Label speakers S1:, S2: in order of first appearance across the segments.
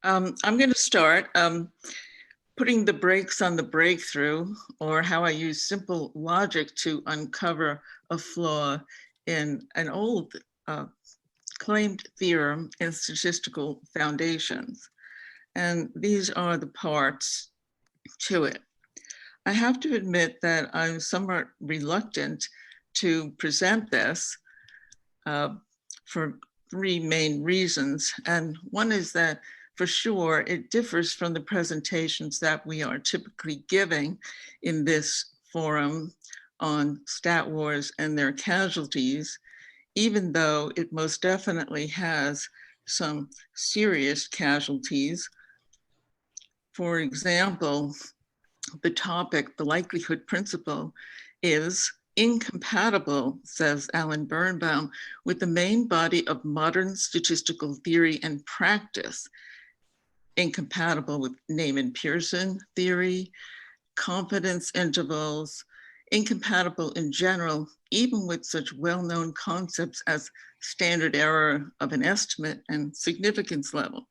S1: I'm going to start putting the brakes on the breakthrough, or how I use simple logic to uncover a flaw in an old claimed theorem in statistical foundations. And these are the parts to it. I have to admit that I'm somewhat reluctant to present this for three main reasons. And one is that for sure, it differs from the presentations that we are typically giving in this forum on stat wars and their casualties, even though it most definitely has some serious casualties. For example, the topic, the likelihood principle, is incompatible, says Allan Birnbaum, with the main body of modern statistical theory and practice. Incompatible with Neyman Pearson theory, confidence intervals, incompatible in general, even with such well-known concepts as standard error of an estimate and significance level.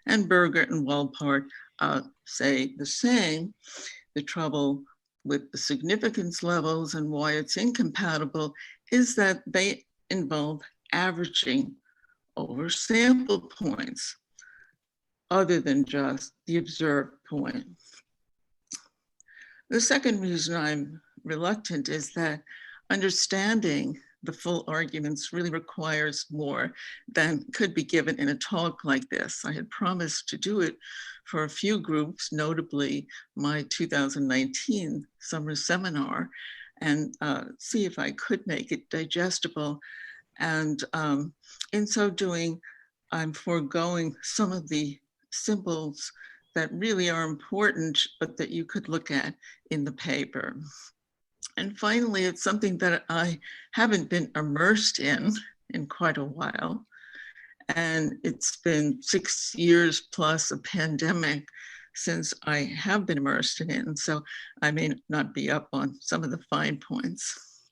S1: And Berger and Wolpert say the same. The trouble with the significance levels and why it's incompatible is that they involve averaging over sample points, other than just the observed point. The second reason I'm reluctant is that understanding the full arguments really requires more than could be given in a talk like this. I had promised to do it for a few groups, notably my 2019 summer seminar, and see if I could make it digestible. And in so doing, I'm foregoing some of the symbols that really are important, but that you could look at in the paper. And finally, it's something that I haven't been immersed in quite a while. And it's been 6 years plus a pandemic since I have been immersed in it. And so I may not be up on some of the fine points.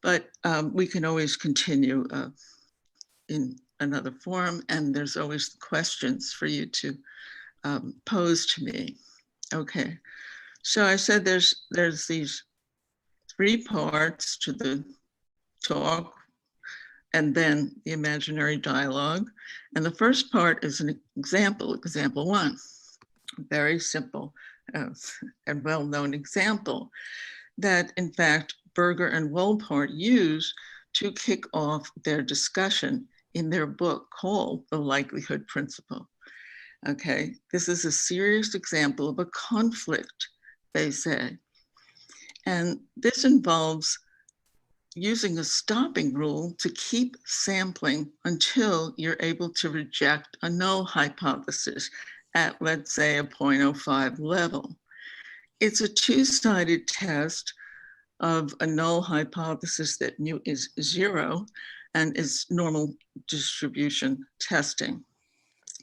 S1: But we can always continue in another forum, and there's always questions for you to pose to me. Okay, so I said there's these three parts to the talk, and then the imaginary dialogue. And the first part is an example one, very simple and well-known example that in fact Berger and Wolpert use to kick off their discussion in their book called The Likelihood Principle. Okay, this is a serious example of a conflict, they say. And this involves using a stopping rule to keep sampling until you're able to reject a null hypothesis at, let's say, a 0.05 level. It's a two-sided test of a null hypothesis that mu is 0 and is normal distribution testing.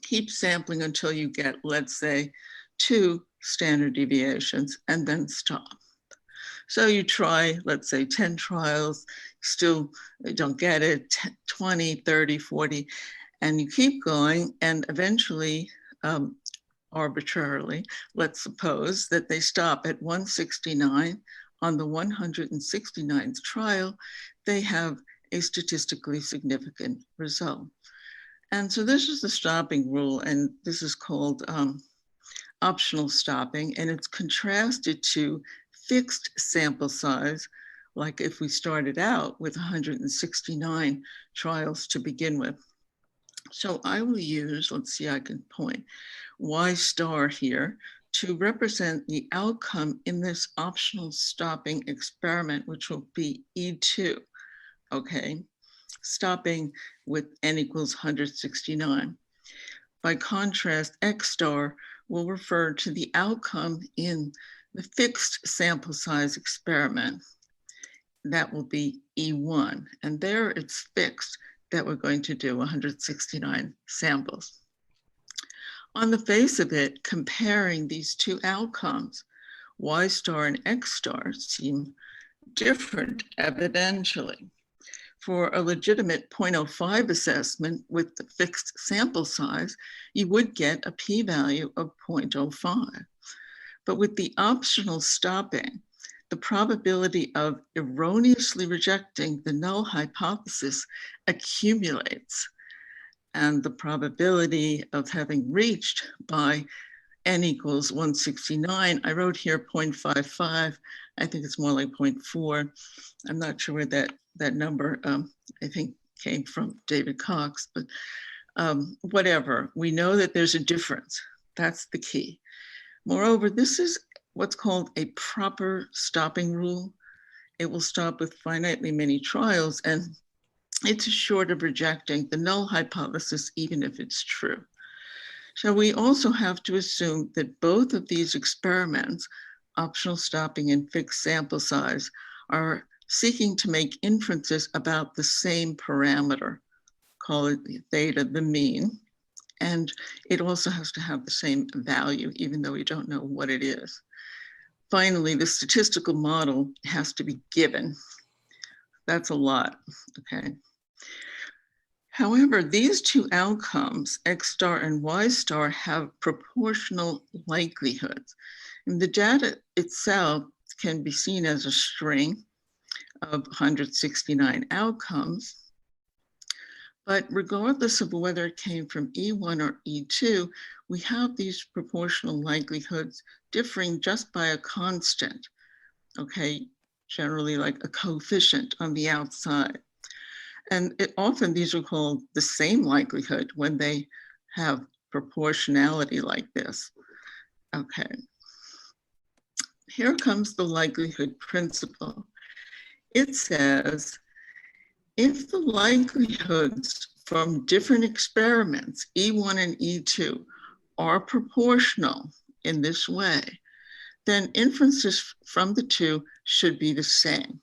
S1: Keep sampling until you get, let's say, 2 standard deviations and then stop. So you try, let's say 10 trials, still don't get it, 20, 30, 40, and you keep going, and eventually, arbitrarily, let's suppose that they stop at 169. On the 169th trial, they have a statistically significant result. And so this is the stopping rule, and this is called optional stopping, and it's contrasted to fixed sample size, like if we started out with 169 trials to begin with. So I will use, let's see, I can point Y star here to represent the outcome in this optional stopping experiment, which will be E2, okay? Stopping with n equals 169. By contrast, X star will refer to the outcome in the fixed sample size experiment. That will be E1, and there it's fixed that we're going to do 169 samples. On the face of it, comparing these two outcomes, Y star and X star seem different evidentially. for a legitimate 0.05 assessment with the fixed sample size, you would get a p-value of 0.05. But with the optional stopping, the probability of erroneously rejecting the null hypothesis accumulates. And the probability of having reached by n equals 169, I wrote here 0.55. I think it's more like 0.4. I'm not sure where that number, I think, came from David Cox, but whatever. We know that there's a difference. That's the key. Moreover, this is what's called a proper stopping rule. It will stop with finitely many trials, and it's assured of rejecting the null hypothesis, even if it's true. So we also have to assume that both of these experiments, optional stopping and fixed sample size, are seeking to make inferences about the same parameter, call it theta, the mean. And it also has to have the same value, even though we don't know what it is. Finally, the statistical model has to be given. That's a lot, okay? However, these two outcomes, X star and Y star, have proportional likelihoods. And the data itself can be seen as a string of 169 outcomes. But regardless of whether it came from E1 or E2, we have these proportional likelihoods differing just by a constant, okay? Generally like a coefficient on the outside. And often these are called the same likelihood when they have proportionality like this. Okay. Here comes the likelihood principle. It says, if the likelihoods from different experiments, E1 and E2, are proportional in this way, then inferences from the two should be the same.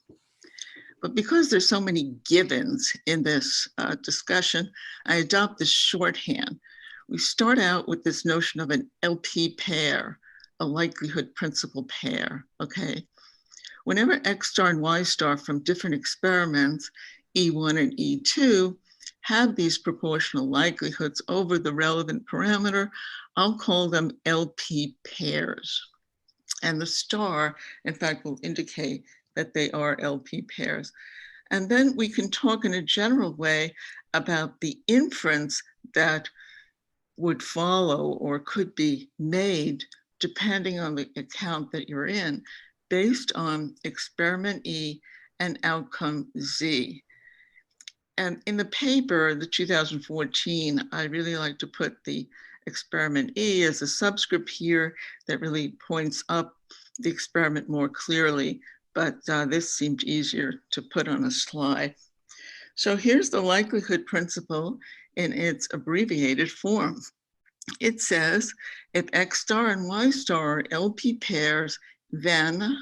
S1: But because there's so many givens in this discussion, I adopt this shorthand. We start out with this notion of an LP pair, a likelihood principle pair, okay? Whenever X star and Y star from different experiments, E1 and E2, have these proportional likelihoods over the relevant parameter, I'll call them LP pairs. And the star, in fact, will indicate that they are LP pairs. And then we can talk in a general way about the inference that would follow or could be made depending on the account that you're in, based on experiment E and outcome Z. And in the paper, the 2014, I really like to put the experiment E as a subscript here that really points up the experiment more clearly, but this seemed easier to put on a slide. So here's the likelihood principle in its abbreviated form. It says, if X star and Y star are LP pairs, then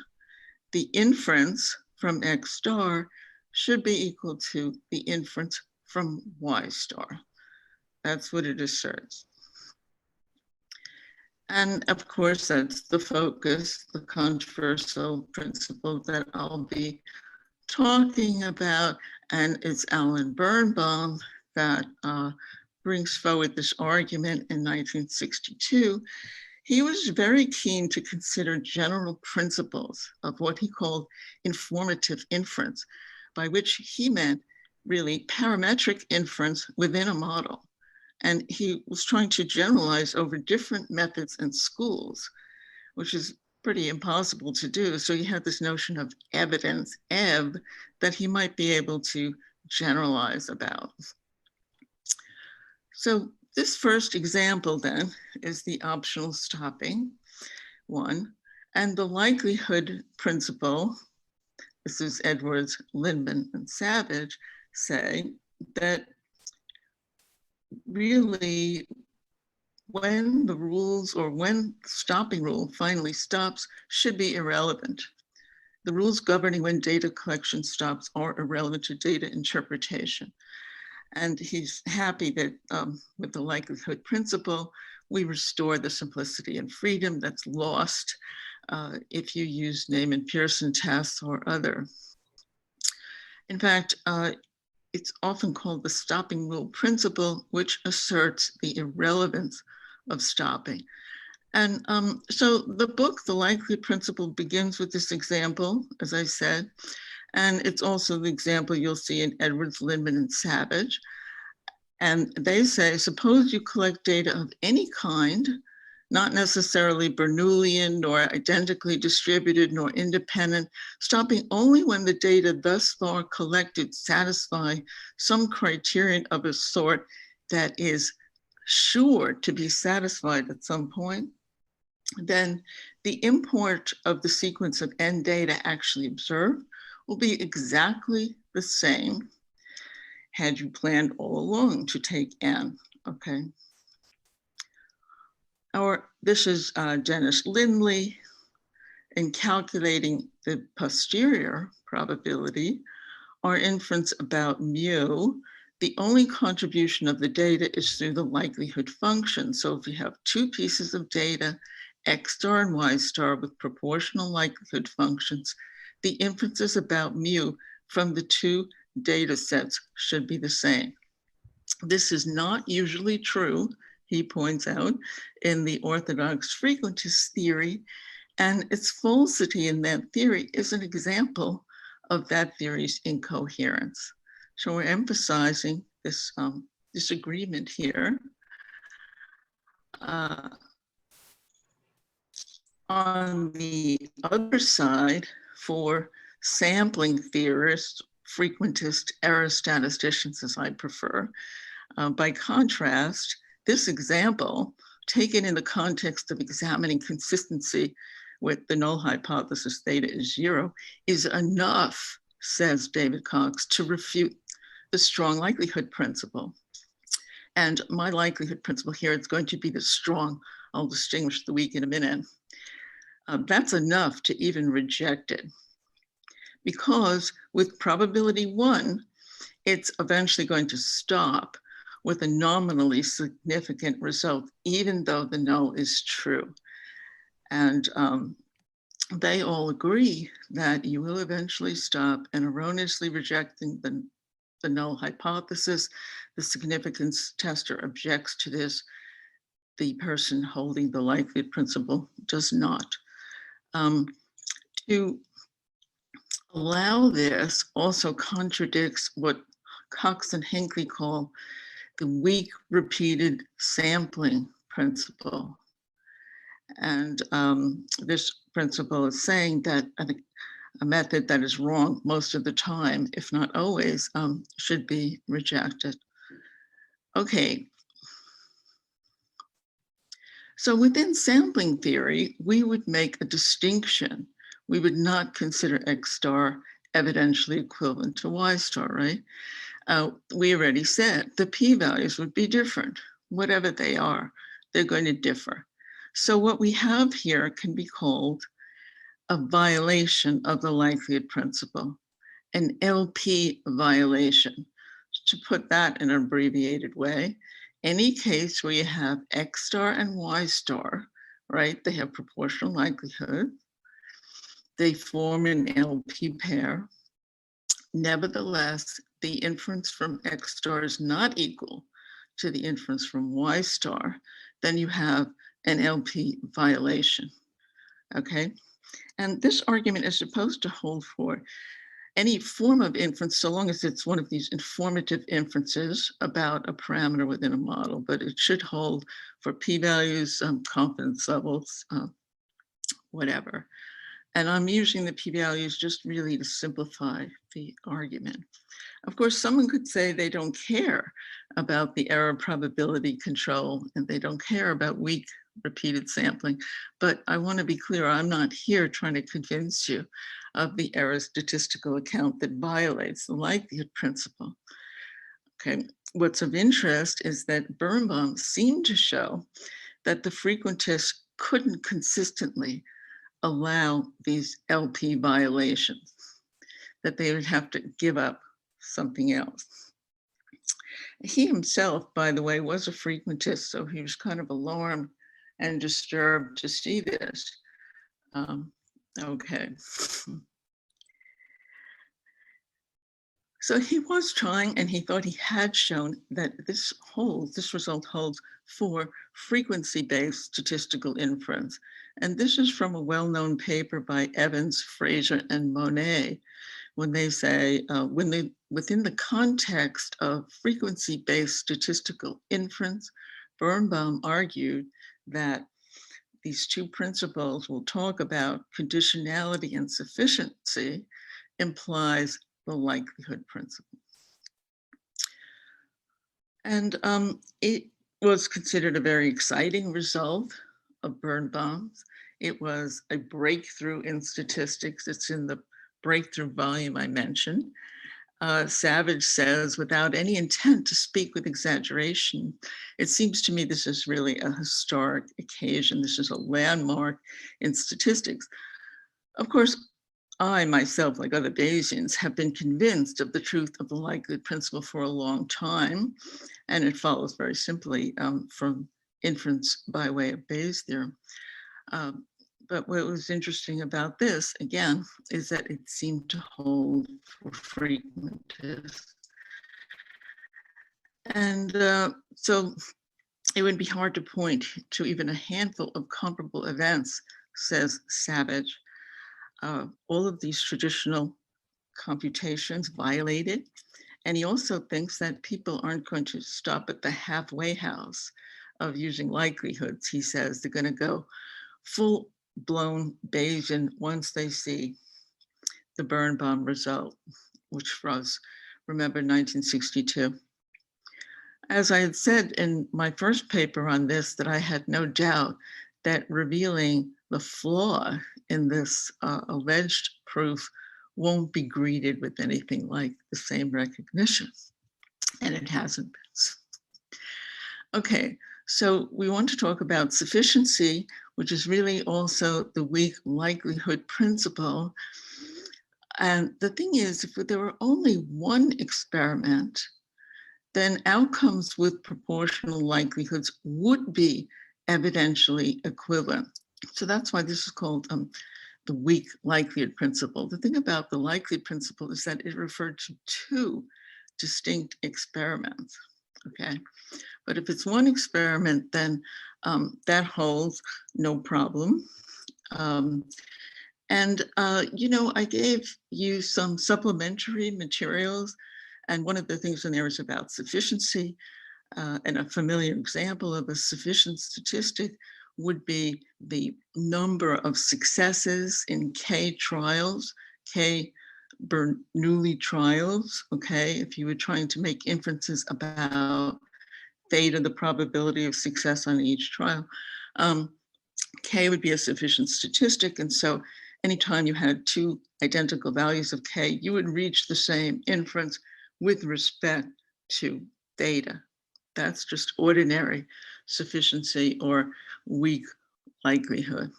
S1: the inference from X star should be equal to the inference from Y star. That's what it asserts. And of course, that's the focus, the controversial principle that I'll be talking about. And it's Allan Birnbaum that brings forward this argument in 1962. He was very keen to consider general principles of what he called informative inference, by which he meant really parametric inference within a model. And he was trying to generalize over different methods and schools, which is pretty impossible to do. So he had this notion of evidence, EV, that he might be able to generalize about. So this first example then is the optional stopping one, and the likelihood principle, this is Edwards, Lindman, and Savage, say that really when the rules or when the stopping rule finally stops should be irrelevant. The rules governing when data collection stops are irrelevant to data interpretation. And he's happy that with the likelihood principle, we restore the simplicity and freedom that's lost if you use Neyman Pearson tests or other. In fact, It's often called the stopping rule principle, which asserts the irrelevance of stopping. And so the book, The Likelihood Principle, begins with this example, as I said, and it's also the example you'll see in Edwards, Lindman, and Savage. And they say, suppose you collect data of any kind, not necessarily Bernoullian, nor identically distributed, nor independent, stopping only when the data thus far collected satisfy some criterion of a sort that is sure to be satisfied at some point, then the import of the sequence of n data actually observed will be exactly the same had you planned all along to take n, okay? This is Dennis Lindley. In calculating the posterior probability, our inference about mu, the only contribution of the data is through the likelihood function. So if you have two pieces of data, X star and Y star with proportional likelihood functions, the inferences about mu from the two data sets should be the same. This is not usually true, he points out, in the orthodox frequentist theory, and its falsity in that theory is an example of that theory's incoherence. So we're emphasizing this disagreement here. On the other side, for sampling theorists, frequentist error statisticians, as I prefer, by contrast, this example, taken in the context of examining consistency with the null hypothesis theta is 0, is enough, says David Cox, to refute the strong likelihood principle. And my likelihood principle here is going to be the strong. I'll distinguish the weak in a minute. That's enough to even reject it. Because with probability 1, it's eventually going to stop with a nominally significant result, even though the null is true. And they all agree that you will eventually stop and erroneously rejecting the null hypothesis. The significance tester objects to this. The person holding the likelihood principle does not. To allow this also contradicts what Cox and Hinckley call the weak repeated sampling principle. And this principle is saying that a method that is wrong most of the time, if not always, should be rejected. Okay. So within sampling theory, we would make a distinction. We would not consider X star evidentially equivalent to Y star, right? We already said the p-values would be different. Whatever they are, they're going to differ. So what we have here can be called a violation of the likelihood principle, an LP violation. To put that in an abbreviated way, any case where you have X star and Y star, right? They have proportional likelihood. They form an LP pair. Nevertheless, the inference from X star is not equal to the inference from Y star, then you have an LP violation, okay? And this argument is supposed to hold for any form of inference, so long as it's one of these informative inferences about a parameter within a model, but it should hold for p-values, confidence levels, whatever. And I'm using the p-values just really to simplify the argument. Of course, someone could say they don't care about the error probability control and they don't care about weak repeated sampling, but I want to be clear, I'm not here trying to convince you of the error statistical account that violates the likelihood principle. Okay, what's of interest is that Birnbaum seemed to show that the frequentists couldn't consistently allow these LP violations, that they would have to give up something else. He himself, by the way, was a frequentist, so he was kind of alarmed and disturbed to see this. Okay. So he was trying, and he thought he had shown that this result holds for frequency-based statistical inference. And this is from a well-known paper by Evans, Fraser, and Monet, when they say, within the context of frequency-based statistical inference, Birnbaum argued that these two principles we'll talk about, conditionality and sufficiency, implies the likelihood principle. And it was considered a very exciting result of Birnbaum's. It was a breakthrough in statistics. It's in the breakthrough volume I mentioned. Savage says, without any intent to speak with exaggeration, it seems to me this is really a historic occasion. This is a landmark in statistics. Of course, I myself, like other Bayesians, have been convinced of the truth of the likelihood principle for a long time, and it follows very simply from inference by way of Bayes' theorem. But what was interesting about this, again, is that it seemed to hold for frequentists. And so it would be hard to point to even a handful of comparable events, says Savage. All of these traditional computations violated. And he also thinks that people aren't going to stop at the halfway house of using likelihoods. He says they're going to go full-blown Bayesian once they see the Birnbaum result, which was, remember, 1962. As I had said in my first paper on this, that I had no doubt that revealing the flaw in this alleged proof won't be greeted with anything like the same recognition, and it hasn't been. Okay, so we want to talk about sufficiency, which is really also the weak likelihood principle. And the thing is, if there were only one experiment, then outcomes with proportional likelihoods would be evidentially equivalent. So that's why this is called the weak likelihood principle. The thing about the likelihood principle is that it referred to two distinct experiments, okay? But if it's one experiment, then that holds, no problem. You know, I gave you some supplementary materials, and one of the things in there is about sufficiency, and a familiar example of a sufficient statistic would be the number of successes in K trials, K Bernoulli trials, okay? If you were trying to make inferences about theta, the probability of success on each trial, K would be a sufficient statistic. And so anytime you had two identical values of K, you would reach the same inference with respect to theta. That's just ordinary sufficiency or weak likelihood.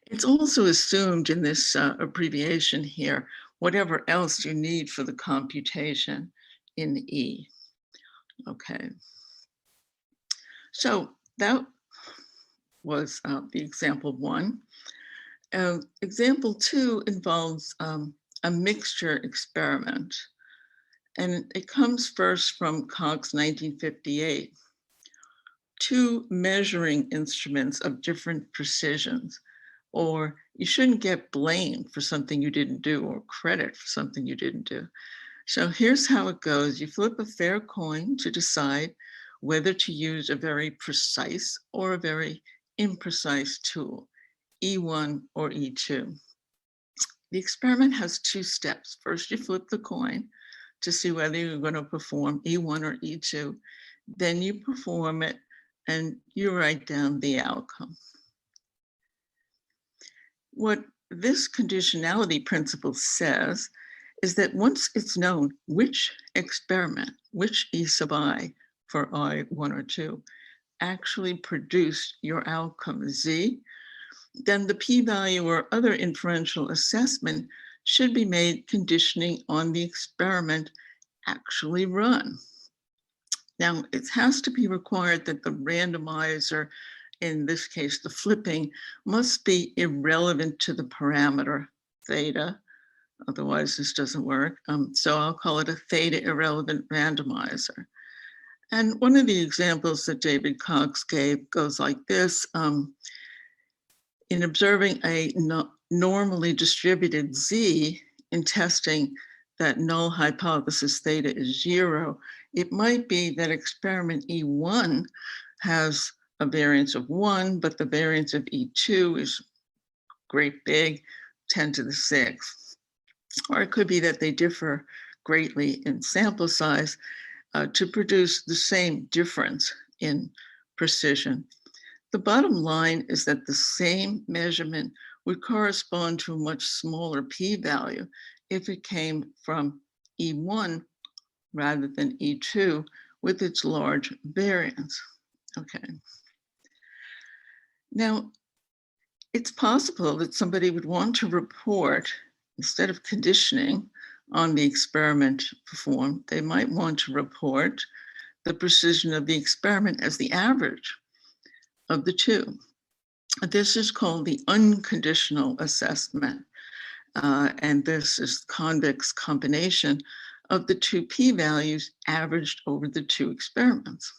S1: It's also assumed in this abbreviation here, whatever else you need for the computation in E. Okay. So that was the example one. Example two involves a mixture experiment. And it comes first from Cox 1958. Two measuring instruments of different precisions, or you shouldn't get blamed for something you didn't do or credit for something you didn't do. So here's how it goes. You flip a fair coin to decide whether to use a very precise or a very imprecise tool, E1 or E2. The experiment has two steps. First, you flip the coin to see whether you're going to perform E1 or E2. Then you perform it and you write down the outcome. What this conditionality principle says is that once it's known which experiment, which E sub I for I1 or 2, actually produced your outcome Z, then the p-value or other inferential assessment should be made conditioning on the experiment actually run. Now, it has to be required that the randomizer, in this case, the flipping, must be irrelevant to the parameter theta, Otherwise, this doesn't work. So I'll call it a theta irrelevant randomizer. And one of the examples that David Cox gave goes like this. In observing a normally distributed Z in testing that null hypothesis theta is 0, it might be that experiment E1 has a variance of 1, but the variance of E2 is great big, 10 to the 6th. Or it could be that they differ greatly in sample size to produce the same difference in precision. The bottom line is that the same measurement would correspond to a much smaller p-value if it came from E1 rather than E2 with its large variance. Okay. Now, it's possible that somebody would want to report, instead of conditioning on the experiment performed, they might want to report the precision of the experiment as the average of the two. This is called the unconditional assessment. And this is convex combination of the two p-values averaged over the two experiments.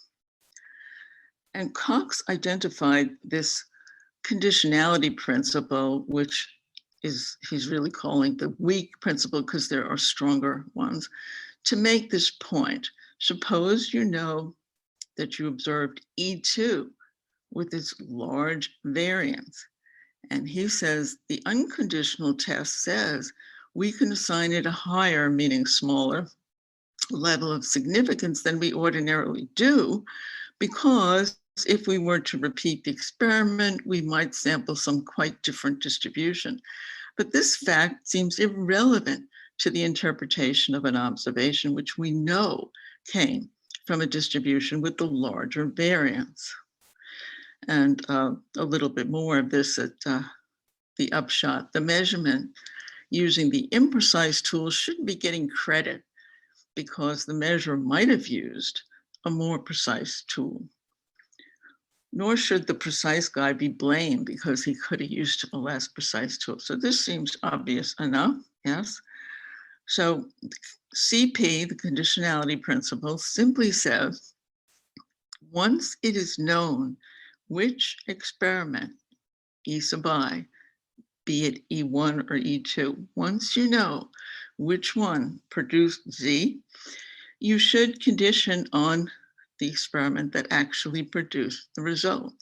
S1: And Cox identified this conditionality principle, which he's really calling the weak principle because there are stronger ones, to make this point. Suppose you know that you observed E2 with its large variance. And he says the unconditional test says we can assign it a higher, meaning smaller, level of significance than we ordinarily do, because if we were to repeat the experiment, we might sample some quite different distribution. But this fact seems irrelevant to the interpretation of an observation, which we know came from a distribution with the larger variance. And a little bit more of this at the upshot. The measurement using the imprecise tool shouldn't be getting credit because the measure might have used a more precise tool. Nor should the precise guy be blamed because he could have used a less precise tool. So this seems obvious enough, yes? So CP, the conditionality principle, simply says, once it is known which experiment, E sub I, be it E1 or E2, once you know which one produced Z, you should condition on the experiment that actually produced the result.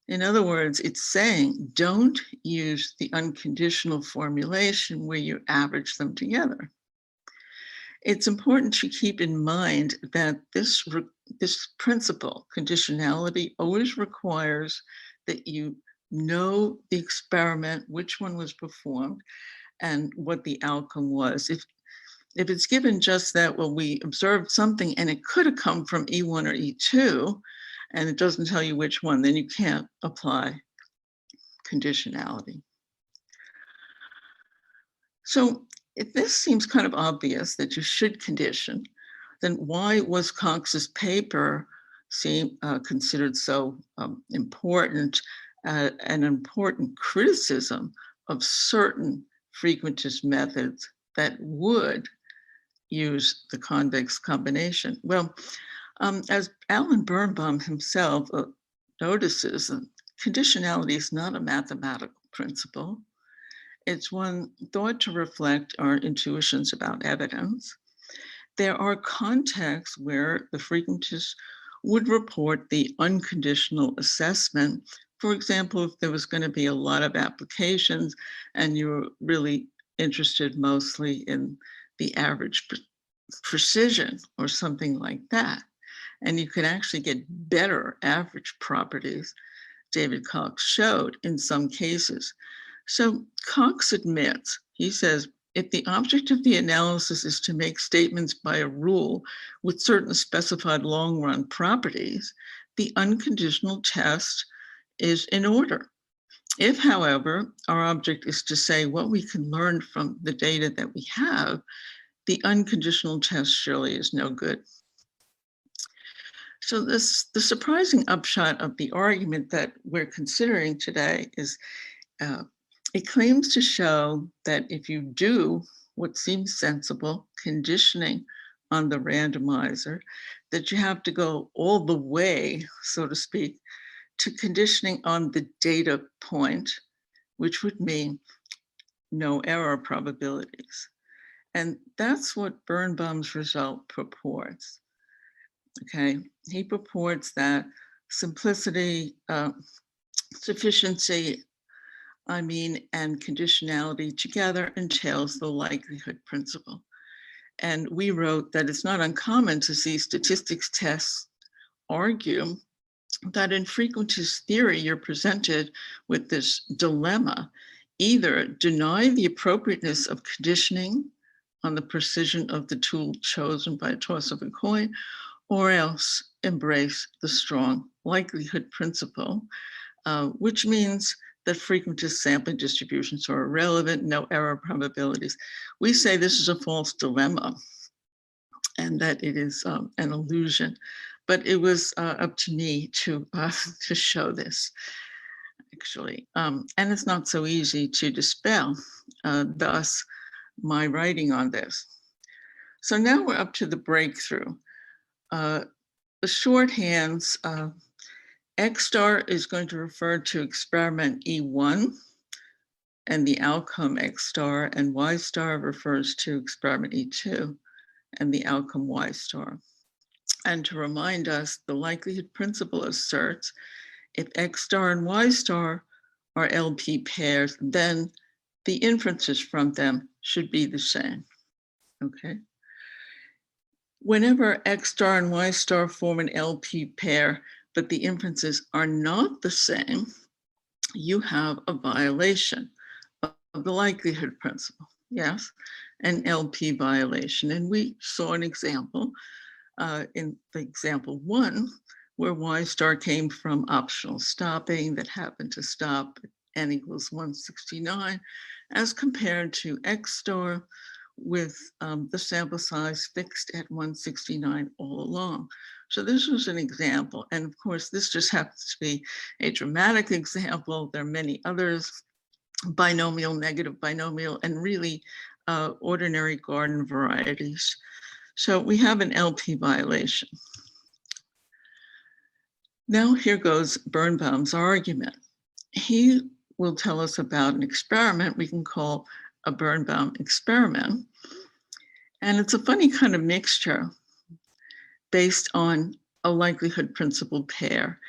S1: In other words, it's saying don't use the unconditional formulation where you average them together. It's important to keep in mind that this principle, conditionality, always requires that you know the experiment, which one was performed, and what the outcome was. If it's given just that, well, we observed something and it could have come from E1 or E2, and it doesn't tell you which one, then you can't apply conditionality. So if this seems kind of obvious that you should condition, then why was Cox's paper considered so important, an important criticism of certain frequentist methods that would use the convex combination? Well, as Allan Birnbaum himself notices, conditionality is not a mathematical principle. It's one thought to reflect our intuitions about evidence. There are contexts where the frequentist would report the unconditional assessment. For example, if there was going to be a lot of applications and you were really interested mostly in the average precision or something like that, and you could actually get better average properties, David Cox showed in some cases. So Cox admits, he says, if the object of the analysis is to make statements by a rule with certain specified long-run properties, the unconditional test is in order. If, however, our object is to say what we can learn from the data that we have, the unconditional test surely is no good. So the surprising upshot of the argument that we're considering today is it claims to show that if you do what seems sensible, conditioning on the randomizer, that you have to go all the way, so to speak, to conditioning on the data point, which would mean no error probabilities. And that's what Birnbaum's result purports. Okay, he purports that simplicity, sufficiency, and conditionality together entails the likelihood principle. And we wrote that it's not uncommon to see statistics tests argue that in frequentist theory, you're presented with this dilemma: either deny the appropriateness of conditioning on the precision of the tool chosen by a toss of a coin, or else embrace the strong likelihood principle, which means that frequentist sampling distributions are irrelevant, no error probabilities. We say this is a false dilemma and that it is an illusion, but it was up to me to show this, actually. And it's not so easy to dispel, thus my writing on this. So now we're up to the breakthrough. The shorthands, X star is going to refer to experiment E1, and the outcome X star, and Y star refers to experiment E2 and the outcome Y star. And to remind us, the likelihood principle asserts if X star and Y star are LP pairs, then the inferences from them should be the same, okay? Whenever X star and Y star form an LP pair, but the inferences are not the same, you have a violation of the likelihood principle, yes? An LP violation. And we saw an example in the example 1, where Y star came from optional stopping that happened to stop at n equals 169, as compared to X star with the sample size fixed at 169 all along. So this was an example. And of course, this just happens to be a dramatic example. There are many others, binomial, negative binomial, and really ordinary garden varieties. So we have an LP violation. Now here goes Birnbaum's argument. He will tell us about an experiment we can call a Birnbaum experiment. And it's a funny kind of mixture based on a likelihood principle pair.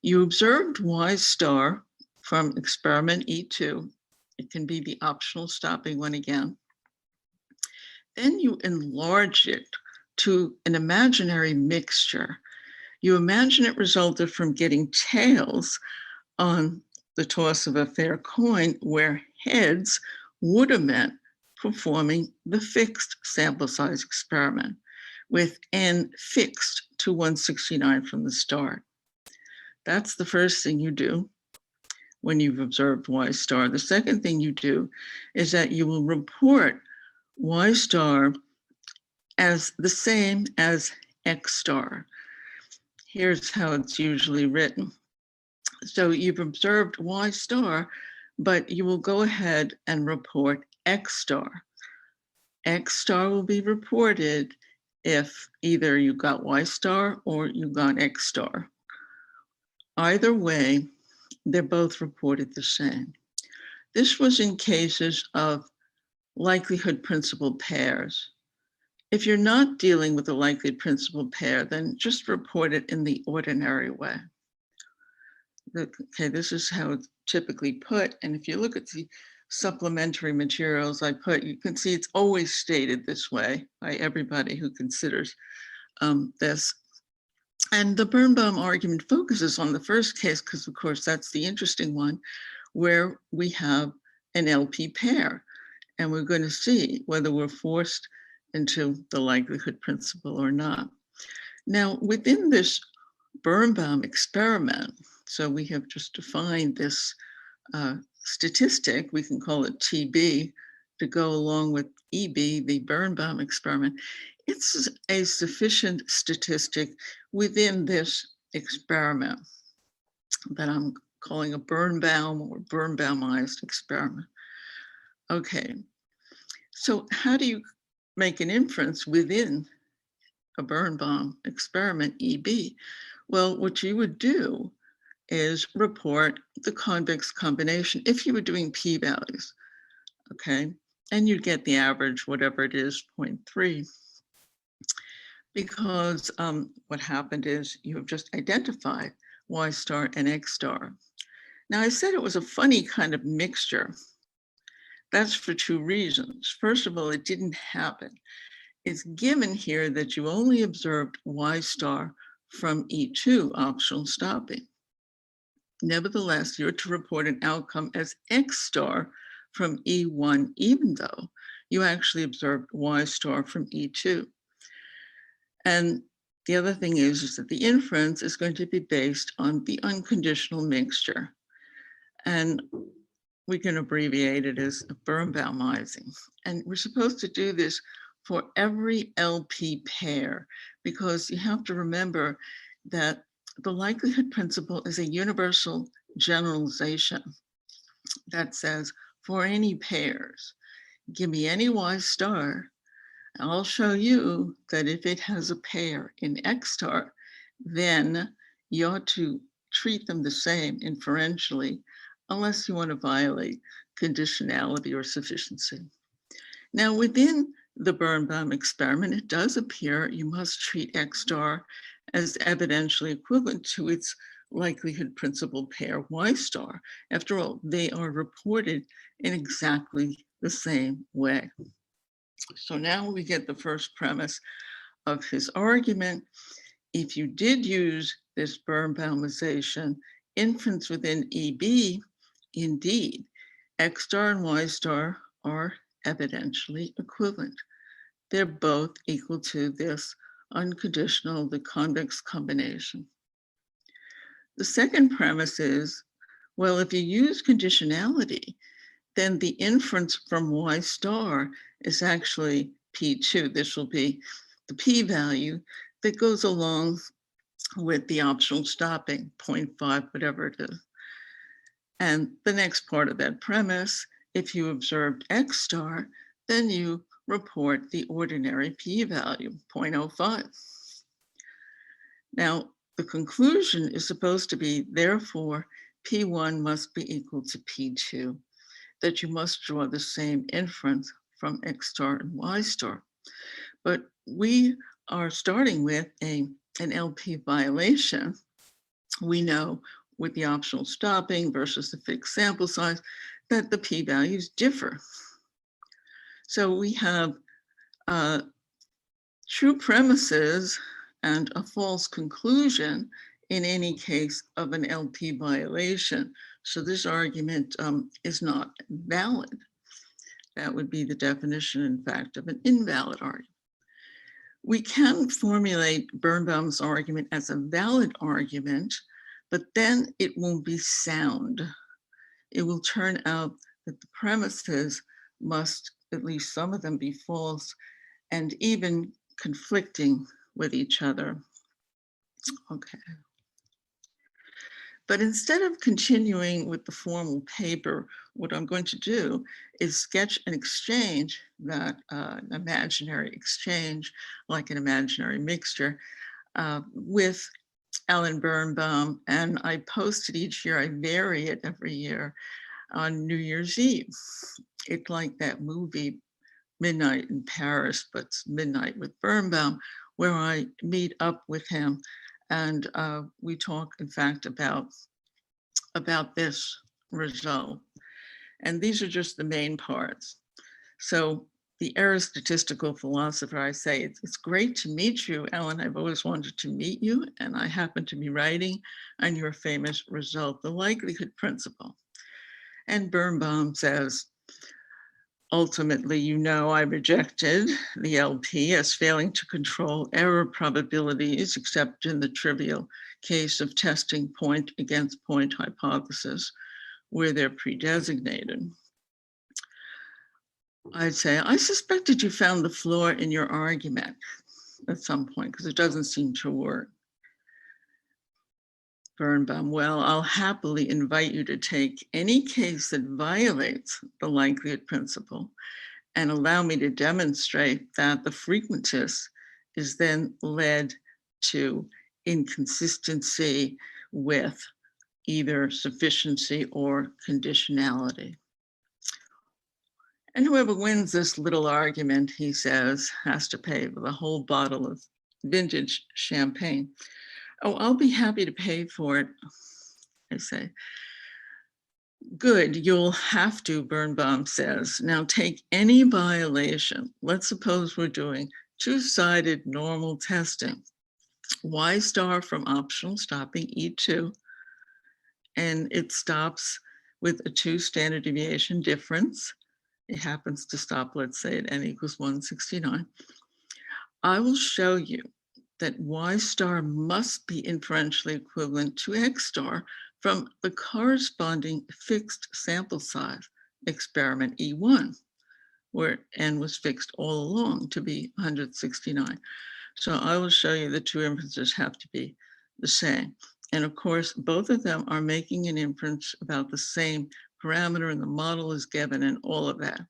S1: You observed Y star from experiment E2. It can be the optional stopping one again. Then you enlarge it to an imaginary mixture. You imagine it resulted from getting tails on the toss of a fair coin, where heads would have meant performing the fixed sample size experiment, with n fixed to 169 from the start. That's the first thing you do when you've observed Y star. The second thing you do is that you will report Y star as the same as X star. Here's how it's usually written. So you've observed Y star, but you will go ahead and report X star. X star will be reported if either you got Y star or you got X star. Either way, they're both reported the same. This was in cases of likelihood principle pairs. If you're not dealing with a likelihood principle pair, then just report it in the ordinary way. Okay, this is how it's typically put. And if you look at the supplementary materials I put, you can see it's always stated this way by everybody who considers this. And the Birnbaum argument focuses on the first case because, of course, that's the interesting one, where we have an LP pair. And we're going to see whether we're forced into the likelihood principle or not. Now, within this Birnbaum experiment, so we have just defined this statistic, we can call it TB, to go along with EB, the Birnbaum experiment. It's a sufficient statistic within this experiment that I'm calling a Birnbaum or Birnbaumized experiment. Okay, So how do you make an inference within a Birnbaum experiment, EB? Well, what you would do is report the convex combination if you were doing p-values, okay? And you'd get the average, whatever it is, 0.3. Because what happened is you have just identified y star and x star. Now, I said it was a funny kind of mixture. That's for two reasons. First of all, it didn't happen. It's given here that you only observed y star from E2, optional stopping. Nevertheless, you're to report an outcome as x star from E1, even though you actually observed y star from E2. And the other thing is that the inference is going to be based on the unconditional mixture. And we can abbreviate it as Birnbaumizing. And we're supposed to do this for every LP pair, because you have to remember that the likelihood principle is a universal generalization that says for any pairs, give me any y star, I'll show you that if it has a pair in x star, then you ought to treat them the same inferentially, unless you want to violate conditionality or sufficiency. Now, within the Birnbaum experiment, it does appear you must treat x star as evidentially equivalent to its likelihood principle pair y star. After all, they are reported in exactly the same way. So now we get the first premise of his argument. If you did use this Birnbaumization, inference within EB, indeed, x star and y star are evidentially equivalent. They're both equal to this unconditional, the convex combination. The second premise is, well, if you use conditionality, then the inference from y star is actually P2. This will be the p-value that goes along with the optional stopping, 0.5, whatever it is. And the next part of that premise, if you observed x star, then you report the ordinary p-value, 0.05. Now, the conclusion is supposed to be, therefore, P1 must be equal to P2, that you must draw the same inference from x star and y star. But we are starting with an LP violation. We know with the optional stopping versus the fixed sample size that the p-values differ. So we have true premises and a false conclusion in any case of an LP violation. So this argument is not valid. That would be the definition, in fact, of an invalid argument. We can formulate Birnbaum's argument as a valid argument, but then it won't be sound. It will turn out that the premises must, at least some of them, be false and even conflicting with each other. Okay. But instead of continuing with the formal paper, what I'm going to do is sketch an exchange, that an imaginary exchange, like an imaginary mixture, with Allan Birnbaum. And I post it each year. I vary it every year on New Year's Eve. It's like that movie, Midnight in Paris, but it's Midnight with Birnbaum, where I meet up with him. And we talk, in fact, about this result. And these are just the main parts. So the era statistical philosopher, I say, it's great to meet you, Allan. I've always wanted to meet you, and I happen to be writing on your famous result, the likelihood principle. And Birnbaum says, ultimately, you know, I rejected the LP as failing to control error probabilities, except in the trivial case of testing point against point hypothesis, where they're pre-designated. I'd say, I suspected you found the flaw in your argument at some point, because it doesn't seem to work. Birnbaum, well, I'll happily invite you to take any case that violates the likelihood principle and allow me to demonstrate that the frequentist is then led to inconsistency with either sufficiency or conditionality. And whoever wins this little argument, he says, has to pay for the whole bottle of vintage champagne. Oh, I'll be happy to pay for it, I say. Good, you'll have to, Birnbaum says. Now take any violation. Let's suppose we're doing two-sided normal testing. Y star from optional stopping E2, and it stops with a 2 standard deviation difference. It happens to stop, let's say, at n equals 169. I will show you that Y star must be inferentially equivalent to X star from the corresponding fixed sample size experiment E1, where n was fixed all along to be 169. So I will show you the two inferences have to be the same. And of course, both of them are making an inference about the same parameter, and the model is given and all of that.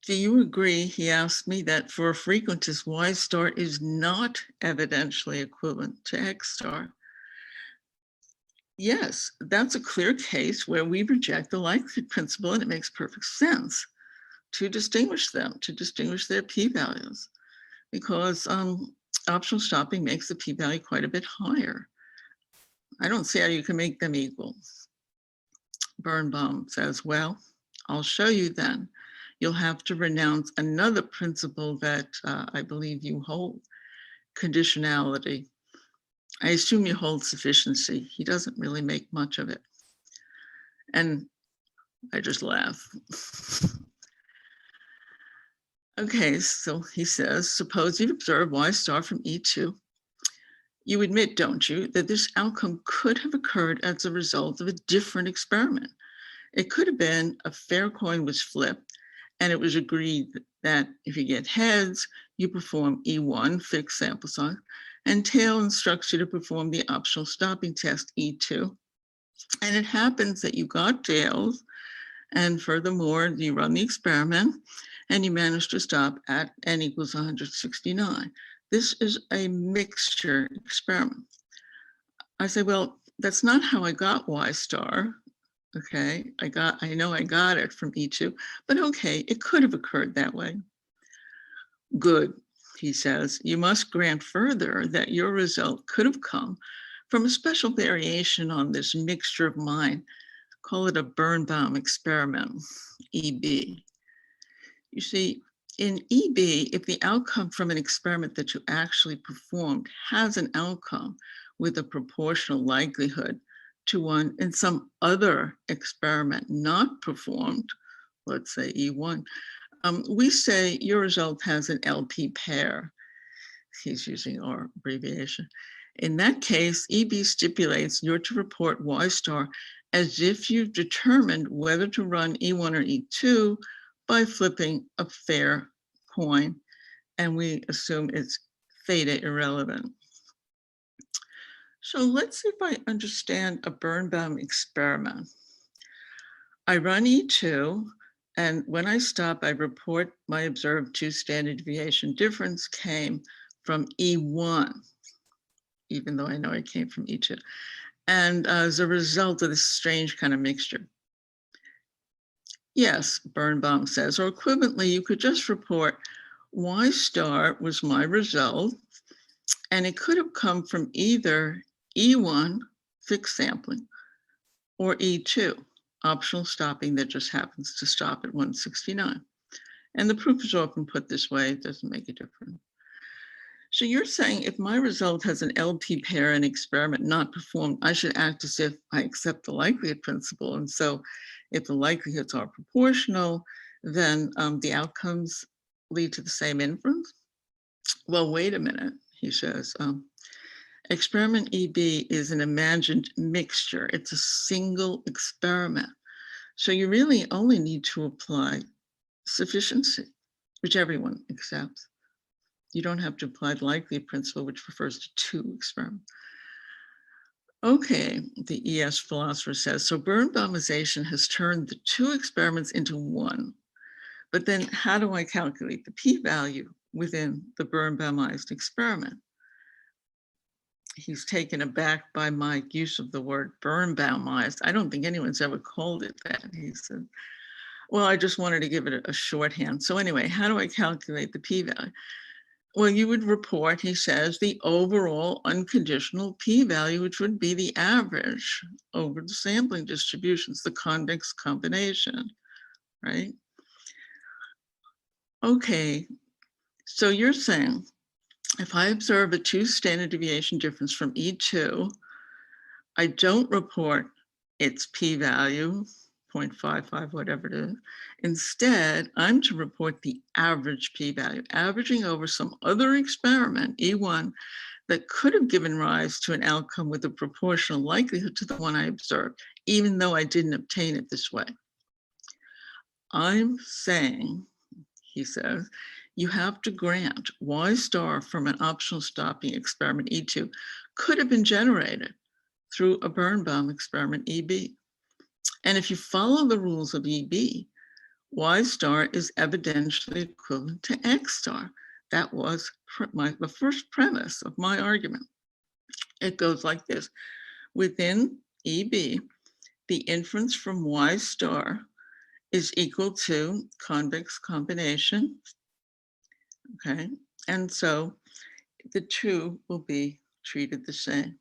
S1: Do you agree, he asked me, that for a frequentist, Y star is not evidentially equivalent to X star? Yes, that's a clear case where we reject the likelihood principle, and it makes perfect sense to distinguish them, to distinguish their p-values, because optional stopping makes the p-value quite a bit higher. I don't see how you can make them equal. Birnbaum says, well, I'll show you then. You'll have to renounce another principle that I believe you hold, conditionality. I assume you hold sufficiency. He doesn't really make much of it. And I just laugh. Okay, so he says, suppose you've observed Y star from E2. You admit, don't you, that this outcome could have occurred as a result of a different experiment. It could have been a fair coin was flipped, and it was agreed that if you get heads, you perform E1, fixed sample size, and tail instructs you to perform the optional stopping test E2. And it happens that you got tails, and furthermore, you run the experiment, and you manage to stop at n equals 169. This is a mixture experiment. I say, well, that's not how I got Y star. Okay, I know I got it from E2, but okay, it could have occurred that way. Good, he says. You must grant further that your result could have come from a special variation on this mixture of mine. Call it a Birnbaum experiment, EB. You see, in EB, if the outcome from an experiment that you actually performed has an outcome with a proportional likelihood to one in some other experiment not performed, let's say E1, we say your result has an LP pair. He's using our abbreviation. In that case, EB stipulates you're to report Y star as if you've determined whether to run E1 or E2 by flipping a fair coin, and we assume it's theta irrelevant. So let's see if I understand a Birnbaum experiment. I run E2, and when I stop, I report my observed 2 standard deviation difference came from E1, even though I know it came from E2. And as a result of this strange kind of mixture. Yes, Birnbaum says, or equivalently, you could just report Y star was my result, and it could have come from either E1, fixed sampling, or E2, optional stopping that just happens to stop at 169. And the proof is often put this way, it doesn't make a difference. So you're saying if my result has an LP pair and experiment not performed, I should act as if I accept the likelihood principle. And so if the likelihoods are proportional, then the outcomes lead to the same inference? Well, wait a minute, he says. Experiment EB is an imagined mixture. It's a single experiment. So you really only need to apply sufficiency, which everyone accepts. You don't have to apply the likelihood principle, which refers to 2 experiments. Okay, the ES philosopher says, so Birnbaumization has turned the two experiments into one. But then how do I calculate the p-value within the Birnbaumized experiment? He's taken aback by my use of the word Birnbaumized. I don't think anyone's ever called it that. He said, well, I just wanted to give it a shorthand. So anyway, how do I calculate the p-value? Well, you would report, he says, the overall unconditional p-value, which would be the average over the sampling distributions, the convex combination, right? Okay, so you're saying if I observe a 2 standard deviation difference from E2, I don't report its p-value, 0.55, whatever it is. Instead, I'm to report the average p-value, averaging over some other experiment, E1, that could have given rise to an outcome with a proportional likelihood to the one I observed, even though I didn't obtain it this way. I'm saying, he says, you have to grant Y star from an optional stopping experiment E2 could have been generated through a Birnbaum experiment EB. And if you follow the rules of EB, Y star is evidentially equivalent to X star. That was the first premise of my argument. It goes like this. Within EB, the inference from Y star is equal to convex combination, okay? And so the two will be treated the same.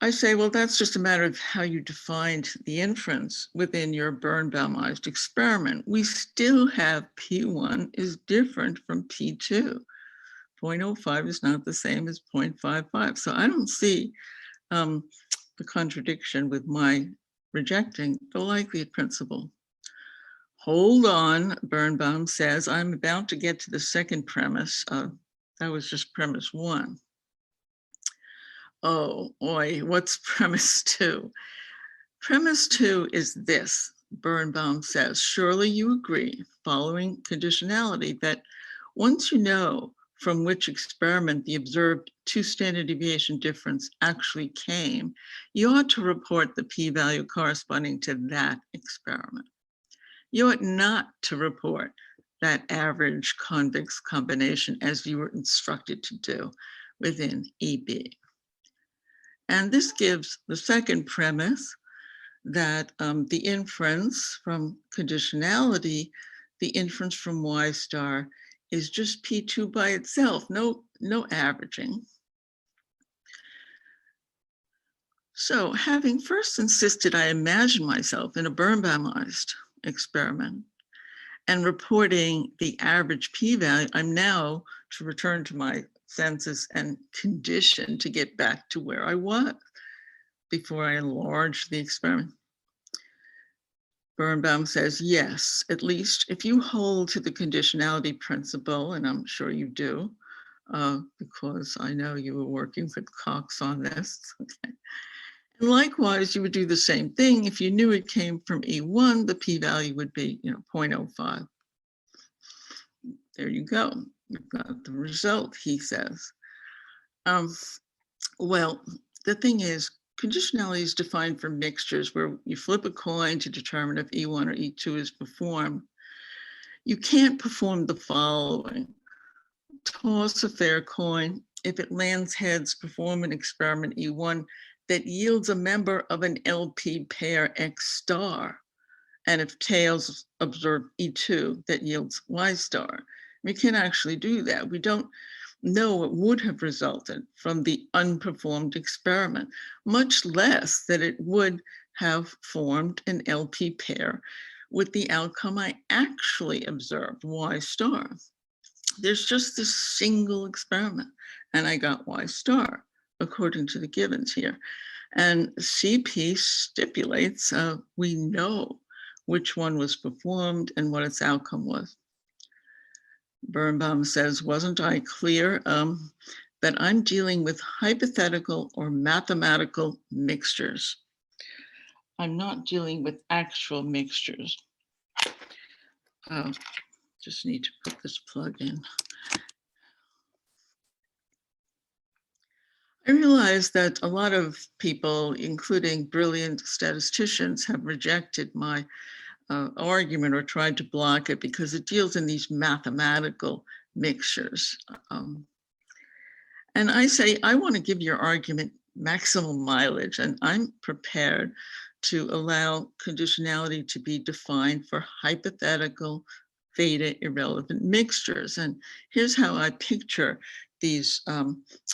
S1: I say, well, that's just a matter of how you defined the inference within your Birnbaumized experiment. We still have P1 is different from P2. 0.05 is not the same as 0.55. So I don't see the contradiction with my rejecting the likelihood principle. Hold on, Birnbaum says, I'm about to get to the second premise. That was just premise 1. Oh, boy, what's premise 2? Premise 2 is this, Birnbaum says, surely you agree, following conditionality, that once you know from which experiment the observed 2 standard deviation difference actually came, you ought to report the p-value corresponding to that experiment. You ought not to report that average convex combination as you were instructed to do within EB. And this gives the second premise that the inference from conditionality, the inference from Y star is just P2 by itself, no averaging. So having first insisted I imagine myself in a Birnbaumized experiment and reporting the average p-value, I'm now to return to my senses and condition to get back to where I was before I enlarged the experiment. Birnbaum says, yes, at least if you hold to the conditionality principle, and I'm sure you do, because I know you were working with Cox on this. Okay. And likewise, you would do the same thing. If you knew it came from E1, the p-value would be 0.05. There you go. You've got the result, he says. Well, the thing is, conditionality is defined for mixtures where you flip a coin to determine if E1 or E2 is performed. You can't perform the following. Toss a fair coin. If it lands heads, perform an experiment E1 that yields a member of an LP pair X star. And if tails, observe E2 that yields Y star. We can't actually do that. We don't know what would have resulted from the unperformed experiment, much less that it would have formed an LP pair with the outcome I actually observed, Y star. There's just this single experiment, and I got Y star, according to the givens here. And CP stipulates we know which one was performed and what its outcome was. Birnbaum says, wasn't I clear that I'm dealing with hypothetical or mathematical mixtures? I'm not dealing with actual mixtures. Just need to put this plug in. I realize that a lot of people, including brilliant statisticians, have rejected my argument or tried to block it because it deals in these mathematical mixtures. And I say, I want to give your argument maximum mileage, and I'm prepared to allow conditionality to be defined for hypothetical theta irrelevant mixtures. And here's how I picture these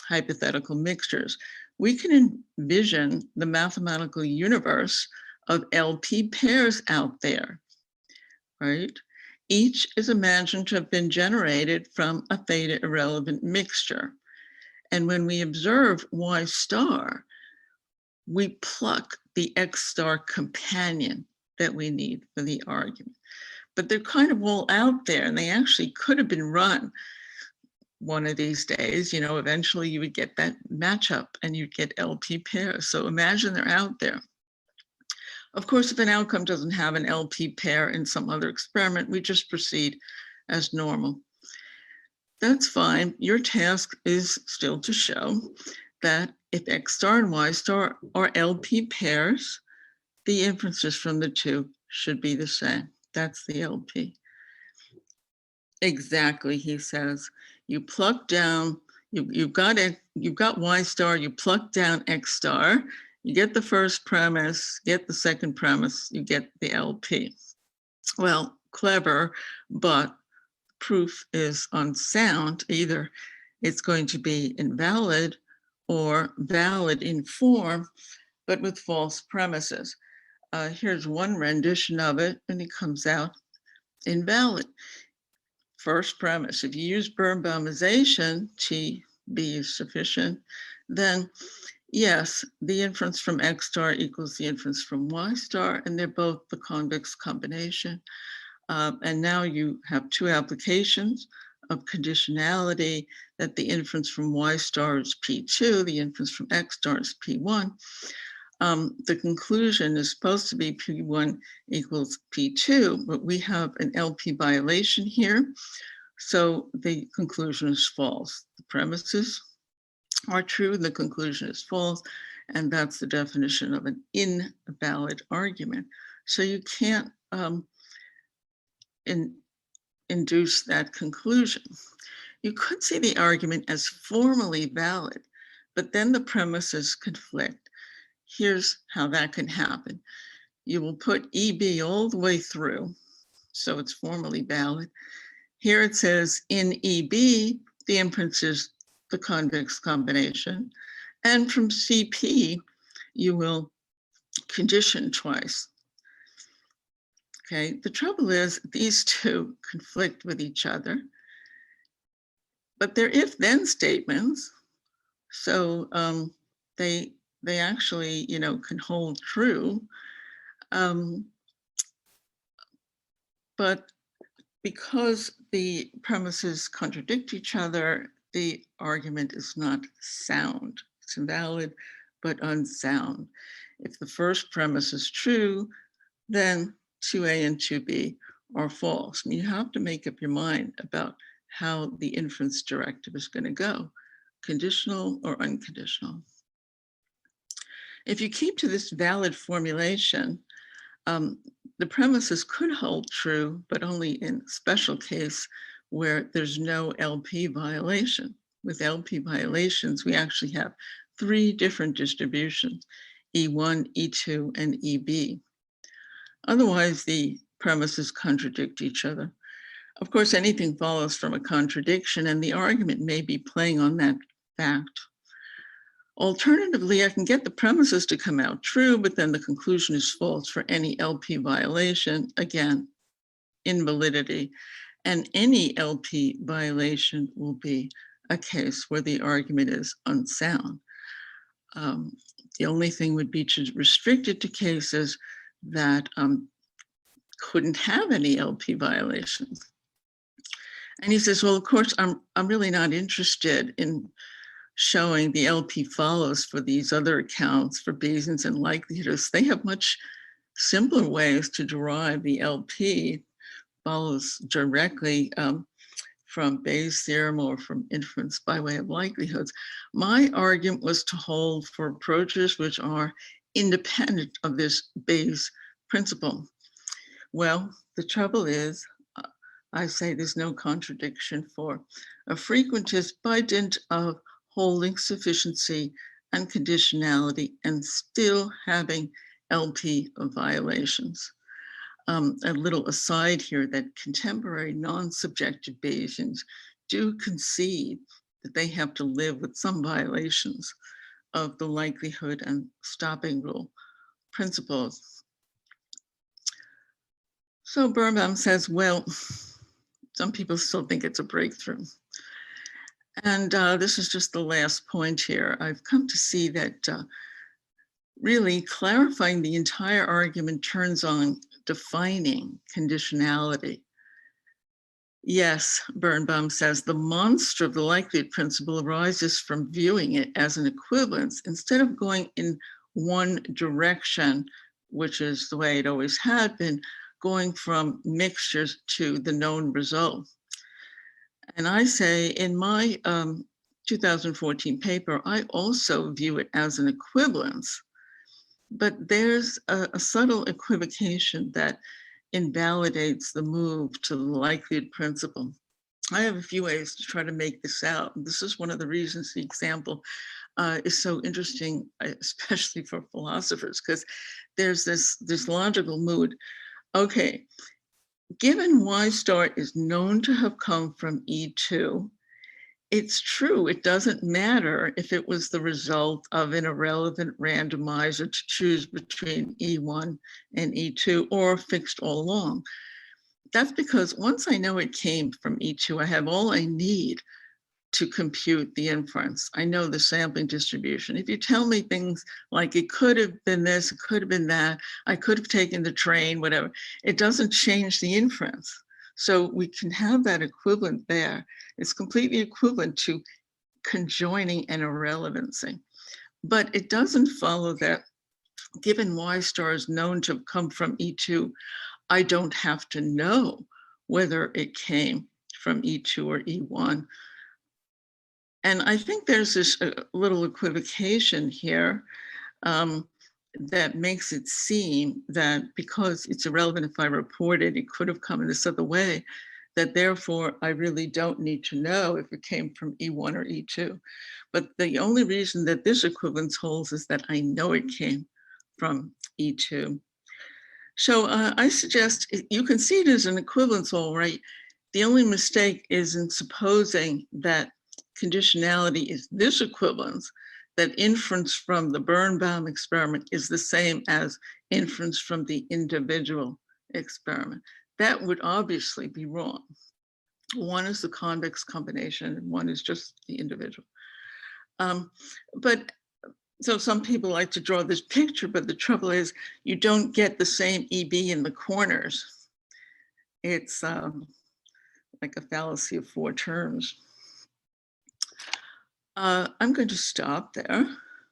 S1: hypothetical mixtures. We can envision the mathematical universe of LP pairs out there, right? Each is imagined to have been generated from a theta irrelevant mixture. And when we observe Y star, we pluck the X star companion that we need for the argument. But they're kind of all out there, and they actually could have been run one of these days. You know, eventually you would get that matchup and you'd get LP pairs. So imagine they're out there. Of course, if an outcome doesn't have an LP pair in some other experiment, we just proceed as normal. That's fine. Your task is still to show that if X star and Y star are LP pairs, the inferences from the two should be the same. That's the LP. Exactly, he says. You pluck down, you've got Y star, you pluck down X star, you get the first premise, get the second premise, you get the LP. Well, clever, but proof is unsound. Either it's going to be invalid or valid in form, but with false premises. Here's one rendition of it, and it comes out invalid. First premise, if you use Birnbaumization, TB is sufficient, then yes, the inference from X star equals the inference from Y star, and they're both the convex combination. And now you have two applications of conditionality, that the inference from Y star is P2, the inference from X star is P1. The conclusion is supposed to be P1 equals P2, but we have an LP violation here. So the conclusion is false. The premises are true, the conclusion is false, and that's the definition of an invalid argument. So you can't induce that conclusion. You could see the argument as formally valid, but then the premises conflict. Here's how that can happen. You will put EB all the way through, so it's formally valid. Here it says in EB, the inference is the convex combination, and from CP, you will condition twice. Okay, the trouble is these two conflict with each other, but they're if-then statements, so they actually, you know, can hold true. But because the premises contradict each other, the argument is not sound. It's invalid, but unsound. If the first premise is true, then 2A and 2B are false. I mean, you have to make up your mind about how the inference directive is going to go, conditional or unconditional. If you keep to this valid formulation, the premises could hold true, but only in special case where there's no LP violation. With LP violations, we actually have three different distributions, E1, E2, and EB. Otherwise, the premises contradict each other. Of course, anything follows from a contradiction, and the argument may be playing on that fact. Alternatively, I can get the premises to come out true, but then the conclusion is false for any LP violation. Again, invalidity. And any LP violation will be a case where the argument is unsound. The only thing would be to restrict it to cases that couldn't have any LP violations. And he says, well, of course, I'm really not interested in showing the LP follows for these other accounts for Bayesians and likelihoods. They have much simpler ways to derive the LP follows directly from Bayes' theorem or from inference by way of likelihoods. My argument was to hold for approaches which are independent of this Bayes principle. Well, the trouble is, I say there's no contradiction for a frequentist by dint of holding sufficiency and conditionality and still having LP violations. A little aside here that contemporary non-subjective Bayesians do concede that they have to live with some violations of the likelihood and stopping rule principles. So Birnbaum says, well, some people still think it's a breakthrough. And this is just the last point here. I've come to see that really clarifying the entire argument turns on defining conditionality. Yes, Birnbaum says, the monster of the likelihood principle arises from viewing it as an equivalence instead of going in one direction, which is the way it always had been, going from mixtures to the known result. And I say in my 2014 paper, I also view it as an equivalence, but there's a subtle equivocation that invalidates the move to the likelihood principle. I have a few ways to try to make this out. And this is one of the reasons the example is so interesting, especially for philosophers, because there's this logical mood. Okay, given Y star is known to have come from E2, it's true, it doesn't matter if it was the result of an irrelevant randomizer to choose between E1 and E2 or fixed all along. That's because once I know it came from E2, I have all I need to compute the inference. I know the sampling distribution. If you tell me things like it could have been this, it could have been that, I could have taken the train, whatever, it doesn't change the inference. So we can have that equivalent there. It's completely equivalent to conjoining an irrelevancy. But it doesn't follow that given Y star is known to come from E2, I don't have to know whether it came from E2 or E1. And I think there's this little equivocation here that makes it seem that because it's irrelevant if I report it, it could have come in this other way, that therefore I really don't need to know if it came from E1 or E2. But the only reason that this equivalence holds is that I know it came from E2. So I suggest you can see it as an equivalence, all right. The only mistake is in supposing that conditionality is this equivalence, that inference from the Birnbaum experiment is the same as inference from the individual experiment. That would obviously be wrong. One is the convex combination and one is just the individual. So some people like to draw this picture, but the trouble is you don't get the same EB in the corners. It's like a fallacy of four terms. I'm going to stop there.